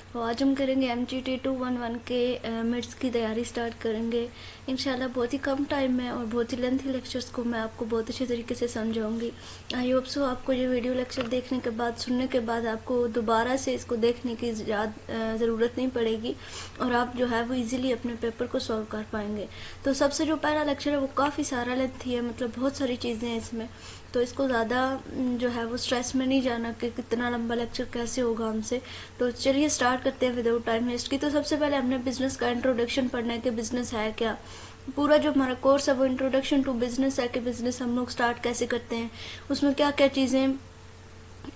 तो आज हम करेंगे MGT 211 के मिड्स की तैयारी स्टार्ट करेंगे इंशाल्लाह। बहुत ही कम टाइम में और बहुत ही लेंथी लेक्चर्स को मैं आपको बहुत अच्छे तरीके से समझाऊंगी। आई होप सो आपको ये वीडियो लेक्चर देखने के बाद, सुनने के बाद आपको दोबारा से इसको देखने की ज़रूरत नहीं पड़ेगी और आप जो है वो इजीली अपने पेपर को सॉल्व कर पाएंगे। तो सबसे जो पहला लेक्चर है वो काफ़ी सारा लेंथी है, मतलब बहुत सारी चीज़ें हैं इसमें, तो इसको ज़्यादा जो है वो स्ट्रेस में नहीं जाना कि कितना लंबा लेक्चर कैसे होगा हमसे। तो चलिए स्टार्ट करते हैं विदाउट टाइम वेस्ट की। तो सबसे पहले हमने बिज़नेस का इंट्रोडक्शन पढ़ना है कि बिज़नेस है क्या। पूरा जो हमारा कोर्स है वो इंट्रोडक्शन टू बिज़नेस है कि बिज़नेस हम लोग स्टार्ट कैसे करते हैं, उसमें क्या क्या चीज़ें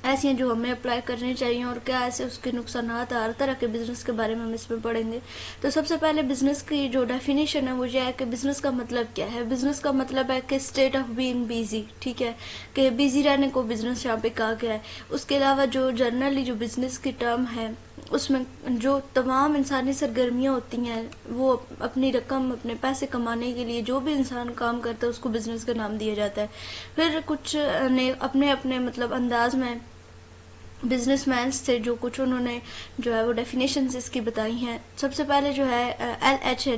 ऐसी हैं जो हमें अप्लाई करनी चाहिए और क्या ऐसे उसके नुकसान, हर तरह के बिजनेस के बारे में हम इसमें पढ़ेंगे। तो सबसे पहले बिजनेस की जो डेफिनेशन है वो ये है कि बिजनेस का मतलब क्या है। बिजनेस का मतलब है कि स्टेट ऑफ बीइंग बिजी, ठीक है, कि बिजी रहने को बिजनेस यहाँ पे कहा गया है। उसके अलावा जो जनरली जो बिजनेस की टर्म है उसमें जो तमाम इंसानी सरगर्मियाँ होती हैं, वो अपनी रकम, अपने पैसे कमाने के लिए जो भी इंसान काम करता है उसको बिजनेस का नाम दिया जाता है। फिर कुछ ने अपने अपने मतलब अंदाज में बिजनेसमैन से जो कुछ उन्होंने जो है वो डेफिनेशंस इसकी बताई हैं। सबसे पहले जो है LH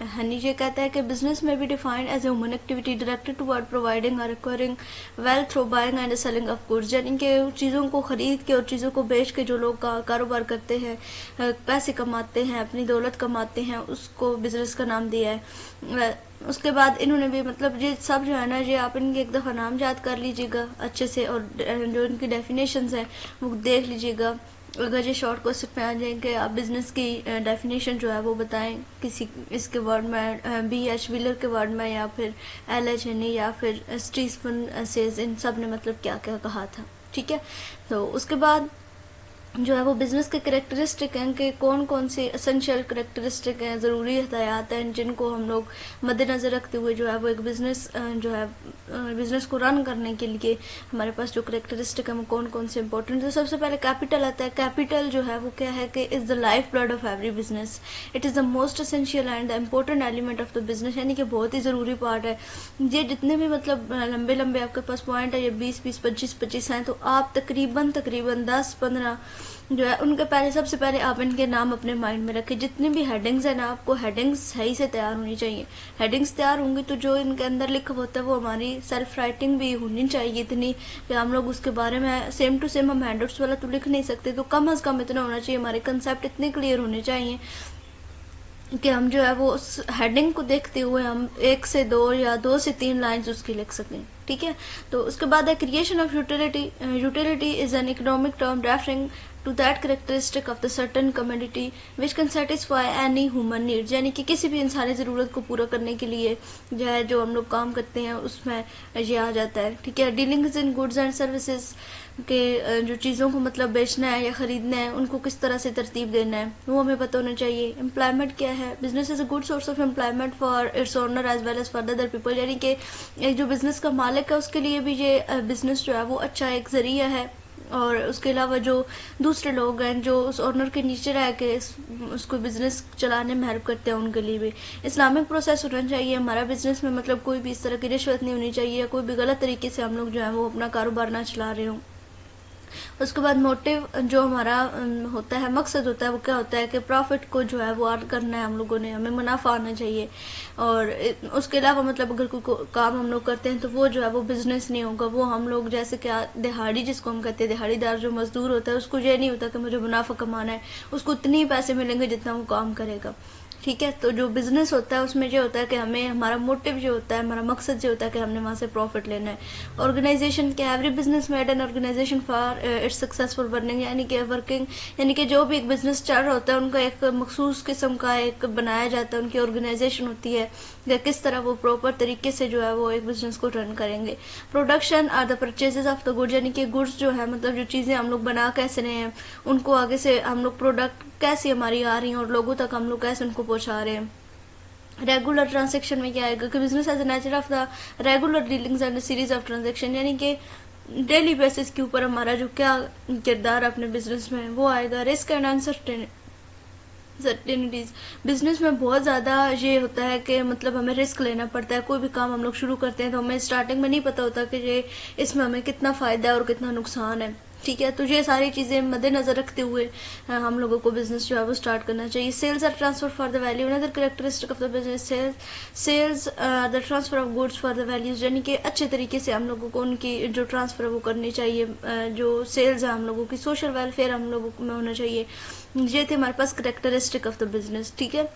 हनी ये कहता है कि बिजनेस में be defined as a human activity directed toward providing और acquiring wealth through buying and selling of goods, यानी कि चीज़ों को खरीद के और चीज़ों को बेच के जो लोग कारोबार करते हैं, पैसे कमाते हैं, अपनी दौलत कमाते हैं, उसको बिजनेस का नाम दिया है। उसके बाद इन्होंने भी मतलब ये सब जो है ना, ये आप इनके एक दफ़ा नाम याद कर लीजिएगा अच्छे से और जो इनकी डेफिनेशंस हैं वो देख लीजिएगा। अगर ये शॉर्ट क्वेश्चन में आ जाएंगे आप बिजनेस की डेफिनेशन जो है वो बताएं किसी इसके वर्ड में, BH व्हीलर के वर्ड में, या फिर LH हनी, या फिर स्टीफन सेज, इन सब ने मतलब क्या क्या कहा था, ठीक है। तो उसके बाद जो है वो बिज़नेस के करेक्टरिस्टिक हैं कि कौन कौन से एसेंशियल करेक्टरिस्टिक हैं, ज़रूरी हदायत हैं जिनको हम लोग मद्देनज़र रखते हुए जो है वो एक बिज़नेस जो है बिज़नेस को रन करने के लिए हमारे पास जो करेक्टरिस्टिक है वो कौन कौन से इंपॉर्टेंट। तो सबसे पहले कैपिटल आता है। कैपिटल जो है वो क्या है कि is the life blood of every business, it is the most essential and the important element of the business, यानी कि बहुत ही ज़रूरी पार्ट है। ये जितने भी मतलब लंबे लंबे आपके पास पॉइंट है, ये 20-20, 25-25 हैं, तो आप तकरीबन 10-15 जो है उनके पहले सबसे पहले आप इनके नाम अपने माइंड में रखें। जितनी भी हेडिंग्स है ना, आपको हेडिंग्स सही से तैयार होनी चाहिए। हेडिंग्स तैयार होंगी तो जो इनके अंदर लिखा होता है वो हमारी सेल्फ राइटिंग भी होनी चाहिए इतनी कि हम लोग उसके बारे में सेम टू सेम हम हैंडआउट्स वाला तो लिख नहीं सकते, तो कम अज़ कम इतना होना चाहिए, हमारे कंसेप्ट इतने क्लियर होने चाहिए कि हम जो है वो उस हेडिंग को देखते हुए हम 1 से 2 या 2 से 3 लाइन्स उसकी लिख सकें, ठीक है। तो उसके बाद है creation of utility. Utility is an economic term referring to that characteristic of the certain community which can satisfy any human needs, यानी कि किसी भी इंसानी ज़रूरत को पूरा करने के लिए जो है जो हम लोग काम करते हैं उसमें ये आ जाता है, ठीक है। Dealings in goods and services के जो चीज़ों को मतलब बेचना है या ख़रीदना है उनको किस तरह से तरतीब देना है वो हमें पता होना चाहिए। एम्प्लॉयमेंट क्या है। Business is a good source of employment for its owner as well as for other people, यानी कि एक जो बिज़नेस का मालिक है उसके लिए भी ये बिज़नेस जो है वो अच्छा एक ज़रिया है, और उसके अलावा जो दूसरे लोग हैं जो उस ऑनर के नीचे रह के उसको बिज़नेस चलाने में हेल्प करते हैं उनके लिए भी इस्लामिक प्रोसेस होना चाहिए हमारा बिज़नेस में। मतलब कोई भी इस तरह की रिश्वत नहीं होनी चाहिए या कोई भी गलत तरीके से हम लोग जो है वो अपना कारोबार ना चला रहे हों। उसके बाद मोटिव जो हमारा होता है, मकसद होता है, वो क्या होता है कि प्रॉफिट को जो है वो अर्न करना है हम लोगों ने, हमें मुनाफा आना चाहिए। और उसके अलावा मतलब अगर कोई काम हम लोग करते हैं तो वो जो है वो बिज़नेस नहीं होगा, वो हम लोग जैसे क्या दिहाड़ी जिसको हम कहते हैं, दिहाड़ीदार जो मजदूर होता है उसको ये नहीं होता कि मुझे मुनाफा कमाना है, उसको उतने ही पैसे मिलेंगे जितना वो काम करेगा, ठीक है। तो जो बिज़नेस होता है उसमें ये होता है कि हमें हमारा मोटिव जो होता है, हमारा मकसद ये होता है कि हमने वहाँ से प्रॉफिट लेना है। ऑर्गेनाइजेशन के every business made an organisation for its successful warning, यानी कि वर्किंग, यानी कि जो भी एक बिजनेस चल रहा होता है उनका एक मखसूस किस्म का एक बनाया जाता है, उनकी ऑर्गेनाइजेशन होती है या किस तरह वो प्रॉपर तरीके से जो है वो एक बिजनेस को रन करेंगे। Production or the purchases of the goods, यानी कि गुड्स जो है मतलब जो चीज़ें हम लोग बना कैसे रहे हैं उनको आगे से हम लोग प्रोडक्ट कैसे हमारी आ रही हैं और लोगों तक हम लोग कैसे उनको पहुंचा रहे हैं। रेगुलर ट्रांजेक्शन में क्या आएगा कि business as a nature of the regular dealings and series of transaction, यानी कि डेली बेसिस के ऊपर हमारा जो क्या किरदार अपने बिजनेस में वो आएगा। रिस्क एंड अनसर्टेनिटीज, बिजनेस में बहुत ज़्यादा ये होता है कि मतलब हमें रिस्क लेना पड़ता है। कोई भी काम हम लोग शुरू करते हैं तो हमें स्टार्टिंग में नहीं पता होता कि ये इसमें हमें कितना फ़ायदा है और कितना नुकसान है। ठीक है। तो ये सारी चीजें मद्देनजर रखते हुए हम लोगों को बिजनेस जो है वो स्टार्ट करना चाहिए। Sales are transfer for the value, another characteristic of the business sales the transfer of goods for the values, यानी कि अच्छे तरीके से हम लोगों को उनकी जो ट्रांसफर वो करनी चाहिए। जो सेल्स है हम लोगों की, सोशल वेलफेयर हम लोगों में होना चाहिए। ये थे हमारे पास कैरेक्टरिस्टिक ऑफ द बिजनेस, ठीक है।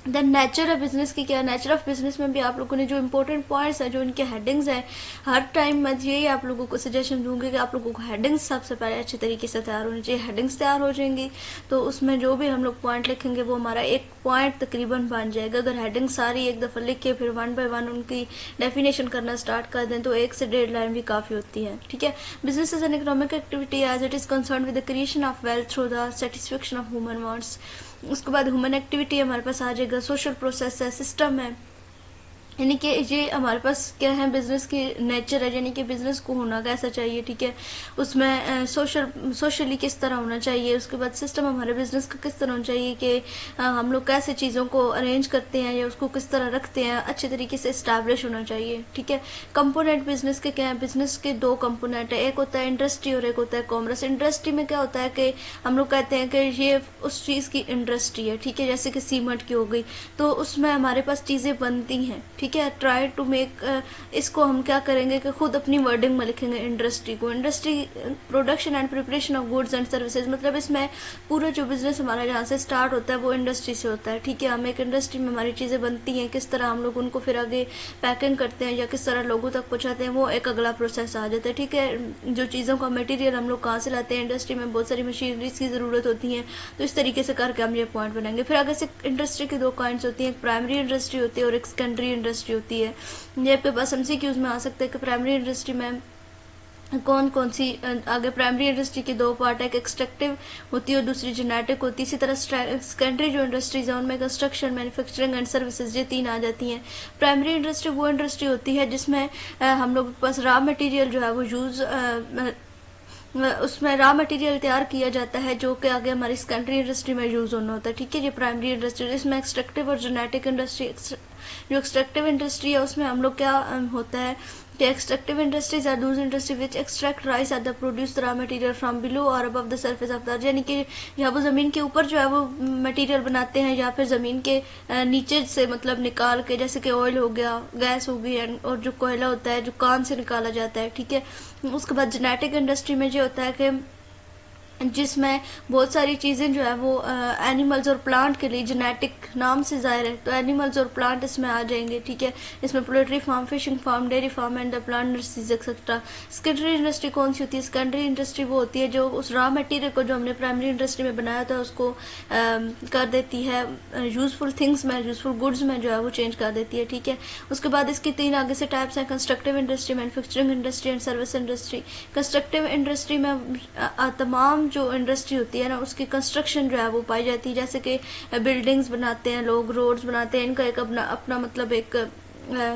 देन नेचर ऑफ बिजनेस की क्या है, नेचर ऑफ बिजनेस में भी आप लोगों ने जो इंपॉर्टेंट पॉइंट्स हैं, जो इनके हेडिंग्स हैं, हर टाइम मैं यही आप लोगों को सजेशन दूंगी कि आप लोगों को हेडिंग्स सबसे पहले अच्छे तरीके से तैयार होनी चाहिए। हेडिंग्स तैयार हो जाएंगी तो उसमें जो भी हम लोग पॉइंट लिखेंगे वो हमारा एक पॉइंट तकरीबन बन जाएगा। अगर हेडिंग सारी एक दफ़ा लिख के फिर 1 बाय 1 उनकी डेफिनेशन करना स्टार्ट कर दें तो 1 से 1.5 लाइन भी काफ़ी होती है, ठीक है। Business is an economic activity as it is concern with the creation of wealth through the satisfaction of human wants. उसके बाद ह्यूमन एक्टिविटी हमारे पास आ जाएगा, सोशल प्रोसेस है, सिस्टम है, यानी कि ये हमारे पास क्या है, बिजनेस की नेचर है, यानी कि बिजनेस को होना कैसा चाहिए, ठीक है। उसमें सोशली किस तरह होना चाहिए। उसके बाद सिस्टम हमारे बिजनेस का किस तरह होना चाहिए कि हम लोग कैसे चीज़ों को अरेंज करते हैं या उसको किस तरह रखते हैं, अच्छे तरीके से इस्टेब्लिश होना चाहिए, ठीक है। कंपोनेंट बिजनेस के क्या है, बिजनेस के 2 कंपोनेंट है, एक होता है इंडस्ट्री और एक होता है कॉमर्स। इंडस्ट्री में क्या होता है कि हम लोग कहते हैं कि ये उस चीज़ की इंडस्ट्री है, ठीक है, जैसे कि सीमेंट की हो गई, तो उसमें हमारे पास चीज़ें बनती हैं, ठीक है। ट्राई टू मेक, इसको हम क्या करेंगे कि खुद अपनी वर्डिंग में लिखेंगे इंडस्ट्री को। Industry production and preparation of goods and services, मतलब इसमें पूरा जो बिजनेस हमारा जहाँ से स्टार्ट होता है वो इंडस्ट्री से होता है, ठीक है। हम एक इंडस्ट्री में हमारी चीज़ें बनती हैं, किस तरह हम लोग उनको फिर आगे पैकिंग करते हैं या किस तरह लोगों तक पहुँचाते हैं, वो एक अगला प्रोसेस आ जाता है, ठीक है। जो चीज़ों का मटीरियल हम लोग कहाँ से लाते हैं, इंडस्ट्री में बहुत सारी मशीनरीज की ज़रूरत होती है, तो इस तरीके से करके हम ये पॉइंट बनाएंगे। फिर आगे से इंडस्ट्री की 2 काइंड्स होती हैं, एक प्राइमरी इंडस्ट्री होती है और एक सेकेंडरी इंडस्ट्री होती है। ये आपके पास एमसीक्यूज में आ सकता है कि प्राइमरी इंडस्ट्री में कौन कौन सी, आगे प्राइमरी इंडस्ट्री की 2 पार्ट है, एक एक्सट्रैक्टिव होती है और दूसरी जेनेटिक होती है। इसी तरह सेकेंडरी जो इंडस्ट्रीज है उनमें कंस्ट्रक्शन, मैन्युफैक्चरिंग एंड सर्विसेज, ये 3 आ जाती हैं। प्राइमरी इंडस्ट्री वो इंडस्ट्री होती है जिसमें हम लोग के पास रॉ मटेरियल जो है वो उसमें रॉ मटेरियल तैयार किया जाता है जो कि आगे हमारी सेकेंडरी इंडस्ट्री में यूज होना होता है, ठीक है। ये प्राइमरी इंडस्ट्री, इसमें एक्सट्रैक्टिव और जेनेटिक इंडस्ट्री, जो एक्सट्रैक्टिव इंडस्ट्री है उसमें हम लोग क्या होता है कि extractive industries are those industry which extract raise at the produce raw material from below और above the surface of the earth, यानी कि या वो ज़मीन के ऊपर जो है वो मटेरियल बनाते हैं या फिर ज़मीन के नीचे से मतलब निकाल के, जैसे कि ऑयल हो गया, गैस हो गई, और जो कोयला होता है जो कान से निकाला जाता है, ठीक है। उसके बाद जेनेटिक इंडस्ट्री में ये होता है कि जिसमें बहुत सारी चीज़ें जो है वो एनिमल्स और प्लांट के लिए, जेनेटिक नाम से ज़ाहिर है तो एनिमल्स और प्लांट इसमें आ जाएंगे, ठीक है। इसमें poultry farm, fishing farm, dairy farm and the plant nurseries etcetera. Secondary industry कौन सी होती है, सेकेंडरी इंडस्ट्री वो होती है जो उस रॉ मटेरियल को जो हमने प्राइमरी इंडस्ट्री में बनाया था उसको कर देती है यूजफुल थिंग्स में, यूजफुल गुड्स में जो है वो चेंज कर देती है, ठीक है। उसके बाद इसकी 3 आगे से टाइप्स हैं, constructive industry, manufacturing industry and service industry. Constructive industry में तमाम जो इंडस्ट्री होती है ना उसकी कंस्ट्रक्शन जो है वो पाई जाती है, जैसे कि बिल्डिंग्स बनाते हैं लोग, रोड्स बनाते हैं, इनका एक अपना मतलब एक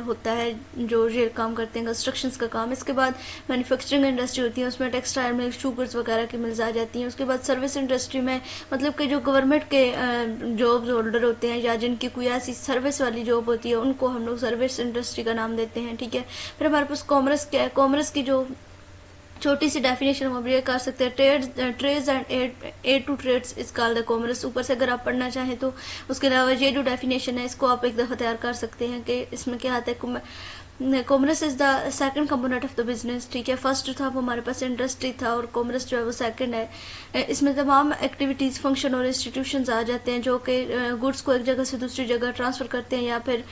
होता है जो ये काम करते हैं कंस्ट्रक्शंस का काम। इसके बाद मैन्युफैक्चरिंग इंडस्ट्री होती है, उसमें टेक्सटाइल में शुगर्स वगैरह की मिल्स आ जाती हैं। उसके बाद सर्विस इंडस्ट्री में मतलब कि जो गवर्नमेंट के जॉब्स होल्डर होते हैं या जिनकी कोई ऐसी सर्विस वाली जॉब होती है उनको हम लोग सर्विस इंडस्ट्री का नाम देते हैं, ठीक है। फिर हमारे पास कॉमर्स क्या है, कॉमर्स की जो छोटी सी डेफिनेशन हम ये कर सकते हैं, trades and aid to trades is called the commerce. ऊपर से अगर आप पढ़ना चाहें तो उसके अलावा ये जो डेफिनेशन है इसको आप एक दफ़ा तैयार कर सकते हैं कि इसमें क्या आता है। Commerce is the second component of the business, ठीक है। फर्स्ट जो था वो हमारे पास इंडस्ट्री था और कॉमर्स जो है वो सेकंड है। इसमें तमाम एक्टिविटीज़, फंक्शन और इंस्टीट्यूशंस आ जाते हैं जो कि गुड्स को एक जगह से दूसरी जगह ट्रांसफ़र करते हैं, या फिर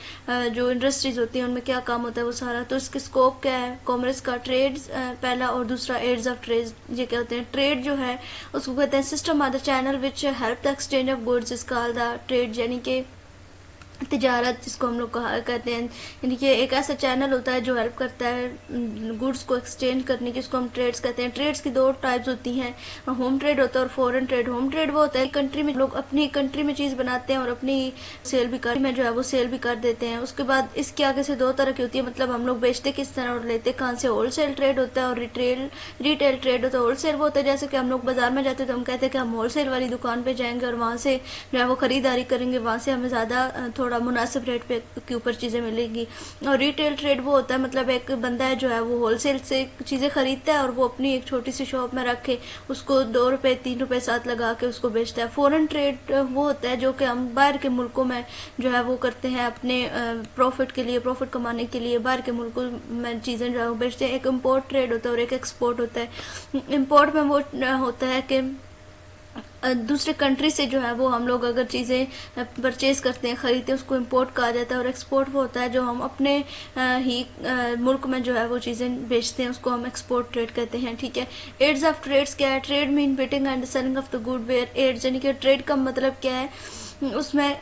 जो इंडस्ट्रीज होती हैं उनमें क्या काम होता है वो सारा। तो इसके स्कोप क्या है कॉमर्स का, ट्रेड्स पहला और दूसरा एड्स ऑफ ट्रेड। ये क्या होते हैं, ट्रेड जो है उसको कहते हैं system or the channel which help the exchange of goods is called the trade, यानी कि तिजारत जिसको हम लोग कहते हैं, यानी कि एक ऐसा चैनल होता है जो हेल्प करता है गुड्स को एक्सचेंज करने की, उसको हम ट्रेड्स कहते हैं। ट्रेड्स की 2 टाइप्स होती हैं, होम ट्रेड होता है और फॉरेन ट्रेड। होम ट्रेड वो होता है कंट्री में लोग अपनी कंट्री में चीज़ बनाते हैं और अपनी सेल भी कर में जो है वो सेल भी कर देते हैं। उसके बाद इसके आगे से 2 तरह की होती है, मतलब हम लोग बेचते किस तरह और लेते कहाँ से। होलसेल ट्रेड होता है और रिटेल ट्रेड होता है। होलसेल वो होता है जैसे कि हम लोग बाजार में जाते हैं तो हम कहते हैं कि हम होलसेल वाली दुकान पर जाएंगे और वहाँ से जो है वो खरीदारी करेंगे, वहाँ से हमें ज़्यादा थोड़ा मुनासिब रेट पे के ऊपर चीज़ें मिलेंगी। और रिटेल ट्रेड वो होता है, मतलब एक बंदा है जो है वो होलसेल से चीज़ें खरीदता है और वो अपनी एक छोटी सी शॉप में रख के उसको 2 रुपये 3 रुपये साथ लगा के उसको बेचता है। फॉरेन ट्रेड वो होता है जो कि हम बाहर के मुल्कों में जो है वो करते हैं, अपने प्रॉफिट के लिए, प्रॉफिट कमाने के लिए बाहर के मुल्कों में चीज़ें जो है वो बेचते हैं। एक इम्पोर्ट ट्रेड होता है और एक एक्सपोर्ट होता है। इम्पोर्ट में वो होता है कि दूसरे कंट्री से जो है वो हम लोग अगर चीज़ें परचेज करते हैं, खरीदते हैं, उसको इंपोर्ट कहा जाता है। और एक्सपोर्ट वो होता है जो हम अपने ही मुल्क में जो है वो चीज़ें बेचते हैं, उसको हम एक्सपोर्ट ट्रेड कहते हैं। ठीक है। एड्स ऑफ ट्रेड्स क्या है? Trade mean buying and selling of the good where aids, यानी कि ट्रेड का मतलब क्या है? उसमें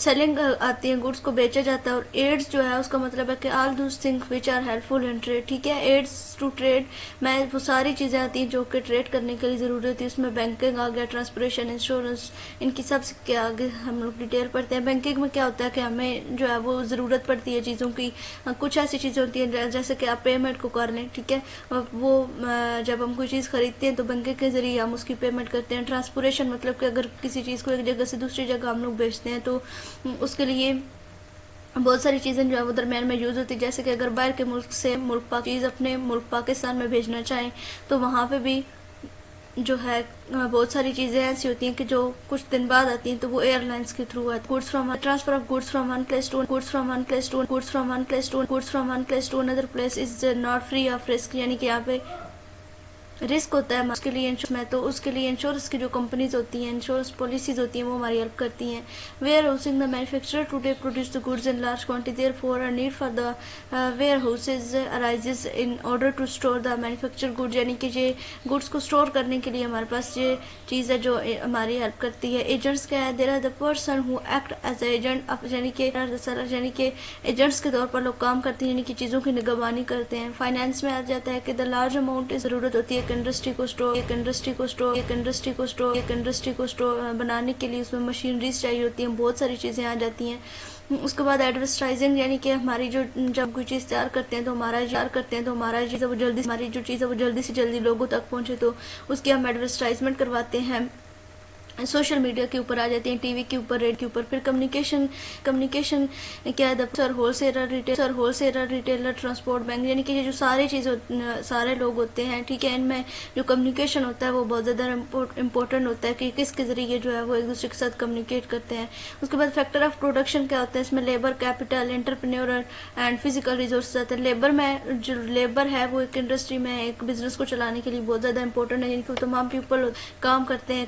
सेलिंग आती है, गुड्स को बेचा जाता है। और एड्स जो है उसका मतलब है कि all those things which are helpful in trade. ठीक है। एड्स टू ट्रेड में वो सारी चीज़ें आती हैं जो कि ट्रेड करने के लिए ज़रूरी होती है। उसमें बैंकिंग आ गया, ट्रांसपोर्टेशन, इंश्योरेंस, इनकी सब के आगे हम लोग डिटेल पढ़ते हैं। बैंकिंग में क्या होता है कि हमें जो है वो ज़रूरत पड़ती है चीज़ों की, कुछ ऐसी चीज़ें होती हैं जैसे कि आप पेमेंट को कर लें। ठीक है। वो जब हम कोई चीज़ खरीदते हैं तो बैंकिंग के ज़रिए हम उसकी पेमेंट करते हैं। ट्रांसपोर्टेशन मतलब कि अगर किसी चीज़ को एक जगह से दूसरी जगह हम लोग बेचते हैं तो उसके लिए बहुत सारी चीज़ें जो है वो दरमियान में यूज़ होती है। जैसे कि अगर बाहर के मुल्क से चीज़ अपने मुल्क पाकिस्तान में भेजना चाहें तो वहाँ पे भी जो है बहुत सारी चीज़ें ऐसी होती हैं कि जो कुछ दिन बाद आती हैं, तो वो एयरलाइंस के थ्रू आती है। Goods from transfer of goods from one place to goods from one place to goods from one place to goods from one place to another place is not free of risk, यानी कि यहाँ पे risk होता है उसके लिए में, तो उसके लिए इंश्योरेंस की जो कंपनीज होती हैं, इंश्योरेंस पॉलिसीज होती हैं, वो हमारी हेल्प करती हैं। Warehousing the manufacturer today produce the goods in large quantity, therefore a need for the warehouses arises in order to store the manufacture goods, यानी कि ये गुड्स को स्टोर करने के लिए हमारे पास ये चीज़ है जो हमारी हेल्प करती है। एजेंट्स क्या है? There are the person who act as agent, यानी कि एजेंट्स के तौर पर लोग काम करते हैं, यानी कि चीज़ों की निगरानी करते हैं। फाइनेंस में आ जाता है कि द लार्ज अमाउंट की ज़रूरत होती है एक इंडस्ट्री को स्टोर बनाने के लिए, उसमें मशीनरीज चाहिए होती हैं, बहुत सारी चीज़ें आ जाती हैं। उसके बाद एडवर्टाइजिंग, यानी कि हमारी जो जब कोई चीज़ तैयार करते हैं तो हमारी जो चीज़ है वो जल्दी से जल्दी लोगों तक पहुंचे, तो उसकी हम एडवर्टाइजमेंट करवाते हैं। सोशल मीडिया के ऊपर आ जाती हैं, टीवी के ऊपर, रेड के ऊपर। फिर कम्युनिकेशन क्या है? दफ्तर, होलसेलर, रिटेलर, ट्रांसपोर्ट, बैंक, यानी कि ये जो सारी चीज़ें सारे लोग होते हैं। ठीक है। इनमें जो कम्युनिकेशन होता है वो बहुत ज़्यादा इंपॉर्टेंट होता है कि किसके ज़रिए जो है वो एक दूसरे के साथ कम्युनिकेट करते हैं। उसके बाद फैक्टर ऑफ प्रोडक्शन क्या होता है? इसमें labour, capital, entrepreneur and physical resource आते हैं। लेबर में जो लेबर है वो एक इंडस्ट्री में एक बिजनेस को चलाने के लिए बहुत ज़्यादा इंपॉर्टेंट है, जिनको तमाम पीपल काम करते हैं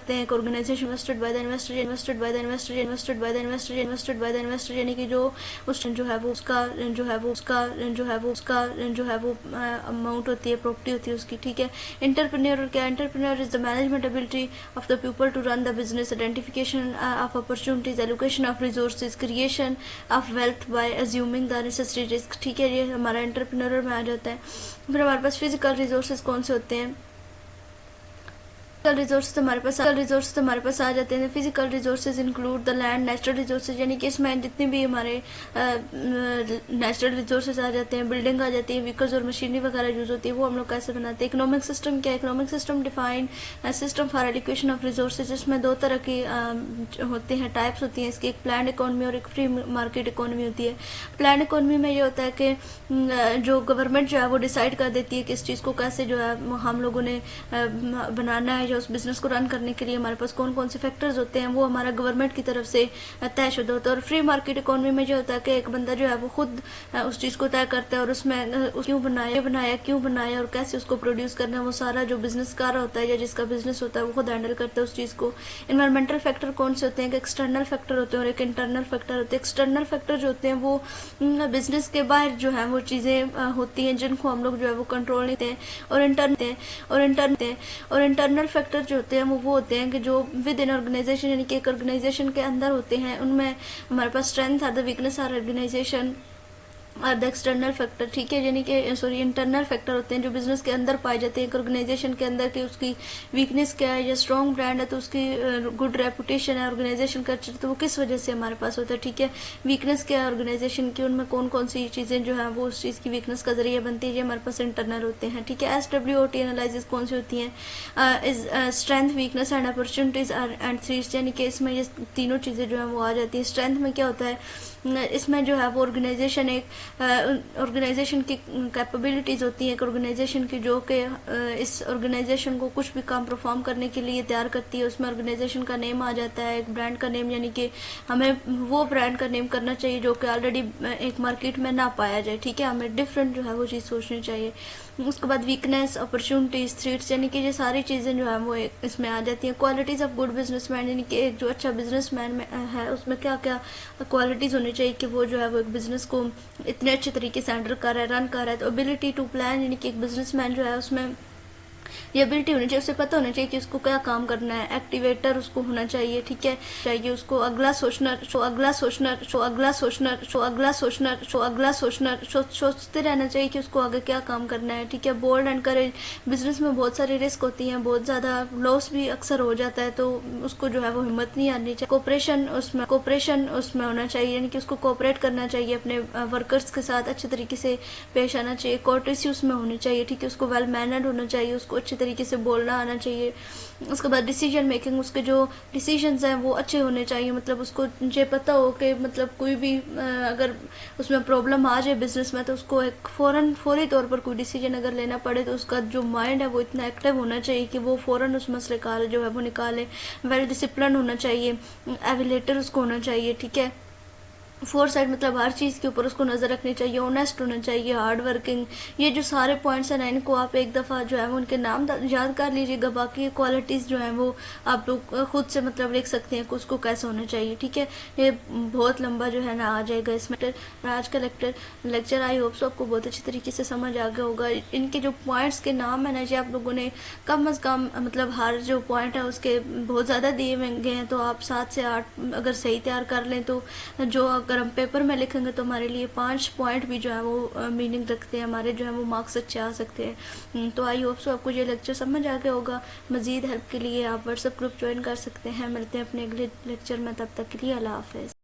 एक organisation invested by the investor, यानी कि जो उस जो है वो अमाउंट होती है, प्रॉपर्टी होती है उसकी। ठीक है। एंटरप्रेन्योर क्या? Entrepreneur is the management ability of the people to run the business, identification of opportunities, allocation of resources, creation of wealth by assuming the necessary risk. ठीक है। ये हमारा एंटरप्रेन्योर में आ जाता है। फिर हमारे पास फिजिकल रिसोर्सेज कौन से होते हैं? फिजिकल रिसोर्स तो हमारे पास आ जाते हैं। Physical resources include the land, natural resources, यानी कि इसमें जितने भी हमारे नेचुरल रिसोर्सेज आ जाते हैं, बिल्डिंग आ जाती है, व्हीकल्स और मशीनरी वगैरह यूज होती है, वो हम लोग कैसे बनाते हैं। इकोनॉमिक सिस्टम क्या है? Economic system defined system for allocation of resources. इसमें दो तरह की होते हैं, टाइप्स होती हैं इसकी, एक प्लान इकोनॉमी और एक फ्री मार्केट इकोनॉमी होती है। प्लान इकोनॉमी में ये होता है कि जो गवर्नमेंट जो है वो डिसाइड कर देती है कि इस चीज़ को कैसे जो है हम लोगों ने बनाना है, उस बिजनेस को रन करने के लिए हमारे पास कौन कौन से फैक्टर्स होते हैं वो हमारा गवर्नमेंट की तरफ से तयशुदा होता है। और फ्री मार्केट इकोनॉमी में जो होता है कि एक बंदा जो है वो खुद उस चीज़ को तय करता है और उसमें क्यों बनाया और कैसे उसको प्रोड्यूस करना है, वो सारा जो बिजनेस कर रहा होता है या जिसका बिजनेस होता है वो खुद हैंडल करता है उस चीज़ को। इन्वायरमेंटल फैक्टर कौन से होते हैं? एक एक्सटर्नल फैक्टर होते हैं और एक इंटरनल फैक्टर होते हैं। एक्सटर्नल फैक्टर जो होते हैं वो बिजनेस के बाहर जो है वो चीज़ें होती हैं जिनको हम लोग जो है वो कंट्रोल नहीं देते हैं। और इंटरनल फैक्टर जो होते हैं वो होते हैं कि जो विद इन ऑर्गेनाइजेशन, यानी कि एक ऑर्गेनाइजेशन के अंदर होते हैं। उनमें हमारे पास strength are the weakness are organisation, are the external factor, ठीक है, यानी कि सॉरी इंटरनल फैक्टर होते हैं जो बिजनेस के अंदर पाए जाते हैं एक ऑर्गेनाइजेशन के अंदर, कि उसकी वीकनेस क्या है, या स्ट्रॉन्ग ब्रांड है तो उसकी गुड रेपुटेशन है, ऑर्गेनाइजेशन कल्चर, तो वो किस वजह से हमारे पास होता है, ठीक है। वीकनेस क्या है ऑर्गेनाइजेशन की, उनमें कौन कौन सी चीज़ें जो है वो उस चीज़ की वीकनेस का जरिए बनती है, ये हमारे पास इंटरनल होते हैं, ठीक है। SWOT एनालिसिस कौन सी होती है, is strength, weakness and opportunities and threats, यानी कि इसमें ये तीनों चीज़ें जो है वो आ जाती है। स्ट्रेंथ में क्या होता है, इसमें जो है वो ऑर्गेनाइजेशन एक ऑर्गेनाइजेशन की कैपेबिलिटीज़ होती हैं एक ऑर्गेनाइजेशन की, जो कि इस ऑर्गेनाइजेशन को कुछ भी काम परफॉर्म करने के लिए तैयार करती है। उसमें ऑर्गेनाइजेशन का नेम आ जाता है, एक ब्रांड का नेम, यानी कि हमें वो ब्रांड का नेम करना चाहिए जो कि ऑलरेडी एक मार्केट में ना पाया जाए, ठीक है। हमें डिफरेंट जो है वो चीज़ सोचनी चाहिए। उसके बाद वीकनेस, अपॉर्चुनिटीज, थ्रेट्स, यानी कि ये सारी चीज़ें जो है वो इसमें आ जाती हैं। क्वालिटीज़ ऑफ गुड बिजनेसमैन, यानी कि एक जो अच्छा बिजनेसमैन में है उसमें क्या क्या क्वालिटीज़ होनी चाहिए कि वो जो है वो एक बिजनेस को इतने अच्छे तरीके से हैंडल कर रहा है, रन कर रहा है। तो एबिलिटी टू प्लान, यानी कि एक बिजनेसमैन जो है उसमें ये एबिलिटी होनी चाहिए, उसे पता होना चाहिए कि उसको क्या काम करना है। एक्टिवेटर उसको होना चाहिए, ठीक है, चाहिए उसको अगला सोचना, सोचते रहना चाहिए कि उसको आगे क्या काम करना है, ठीक है। बोल्ड एंड करेज, बिजनेस में बहुत सारी रिस्क होती हैं, बहुत ज़्यादा लॉस भी अक्सर हो जाता है, तो उसको जो है वो हिम्मत नहीं आनी चाहिए। कोऑपरेशन उसमें होना चाहिए, यानी कि उसको कोऑपरेट करना चाहिए, अपने वर्कर्स के साथ अच्छे तरीके से पेश आना चाहिए। कोर्टेसी उसमें होनी चाहिए, ठीक है, उसको वेल मैनर्ड होना चाहिए, उसको अच्छे तरीके से बोलना आना चाहिए। उसके बाद डिसीजन मेकिंग, उसके जो डिसीजंस हैं वो अच्छे होने चाहिए, मतलब उसको ये पता हो कि मतलब कोई भी अगर उसमें प्रॉब्लम आ जाए बिजनेस में तो उसको एक फौरी तौर पर कोई डिसीजन अगर लेना पड़े तो उसका जो माइंड है वो इतना एक्टिव होना चाहिए कि वो फौरन उस मसले का जो है वो निकाले। वेल डिसिप्लिन होना चाहिए, एविलेटर उसको होना चाहिए, ठीक है। फोर साइड मतलब हर चीज़ के ऊपर उसको नज़र रखनी चाहिए, ऑनेस्ट होना चाहिए, हार्ड वर्किंग। ये जो सारे पॉइंट्स हैं ना, इनको आप एक दफ़ा जो है वो उनके नाम याद कर लीजिएगा। बाकी क्वालिटीज़ जो हैं वो आप लोग खुद से मतलब लिख सकते हैं कि उसको कैसे होना चाहिए, ठीक है। ये बहुत लंबा जो है ना आ जाएगा इसमें। आज का लेक्चर आई होप सो आपको बहुत अच्छी तरीके से समझ आ गया होगा। इनके जो पॉइंट्स के नाम है ना, ये आप लोगों ने कम अज़ कम मतलब हर जो पॉइंट है उसके बहुत ज़्यादा दिए गए हैं, तो आप 7 से 8 अगर सही तैयार कर लें तो जो अगर हम पेपर में लिखेंगे तो हमारे लिए 5 पॉइंट भी जो है वो मीनिंग रखते हैं, हमारे जो है वो मार्क्स अच्छे आ सकते हैं। तो आई होप सो आपको ये लेक्चर समझ आ गया होगा। मज़ीद हेल्प के लिए आप व्हाट्सएप ग्रुप ज्वाइन कर सकते हैं। मिलते हैं अपने अगले लेक्चर में, तब तक के लिए अल्लाह हाफ़िज़।